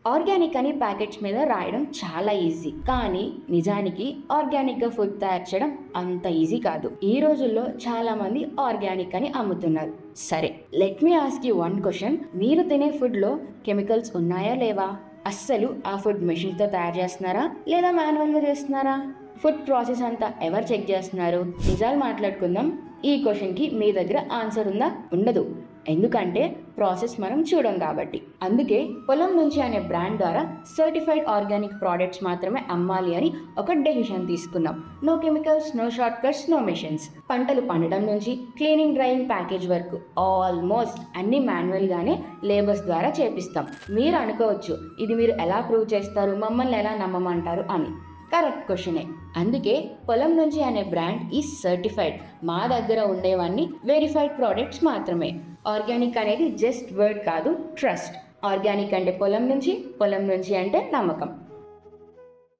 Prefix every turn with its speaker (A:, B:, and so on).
A: Organic అని packets మీద రాయడం చాలా ఈజీ, కానీ నిజానికి ఆర్గానిక్ గా ఫుడ్ తయారు చేయడం అంత ఈజీ కాదు. ఈ రోజుల్లో చాలా మంది ఆర్గానిక్ అని అమ్ముతున్నారు. సరే, let me ask you one question. మీరు తినే ఫుడ్ లో కెమికల్స్ ఉన్నాయా లేవా? అస్సలు ఆ ఫుడ్ మెషిన్ తో తయారు చేస్తున్నారా లేదా మాన్యువల్ గా చేస్తున్నారా? ఫుడ్ ప్రాసెస్ అంతా ఎవరు చెక్ చేస్తున్నారు? నిజాలు మాట్లాడుకుందాం. ఈ క్వశ్చన్ కి మీ దగ్గర ఆన్సర్ ఉందా? ఉండదు. ఎందుకంటే ప్రాసెస్ మనం చూడం కాబట్టి. అందుకే పొలం నుంచి అనే బ్రాండ్ ద్వారా సర్టిఫైడ్ ఆర్గానిక్ ప్రోడక్ట్స్ మాత్రమే అమ్మాలి అని ఒక డెసిషన్ తీసుకున్నాం. No chemicals, no short cuts, no machines. పంటలు పండడం నుంచి క్లీనింగ్, డ్రైయింగ్, ప్యాకేజ్ వరకు ఆల్మోస్ట్ అన్ని మాన్యువల్ గానే లేబర్స్ ద్వారా చేపిస్తాం. మీరు అనుకోవచ్చు, ఇది మీరు ఎలా ప్రూవ్ చేస్తారు, మమ్మల్ని ఎలా నమ్మమంటారు అని. కరెక్ట్ క్వశ్చనే. అందుకే పొలం నుంచి అనే బ్రాండ్ ఈ సర్టిఫైడ్. మా దగ్గర ఉండేవన్నీ వెరిఫైడ్ ప్రోడక్ట్స్ మాత్రమే. ఆర్గానిక్ అనేది జస్ట్ వర్డ్ కాదు, ట్రస్ట్. ఆర్గానిక్ అంటే పొలం నుంచి, పొలం నుంచి అంటే నమ్మకం.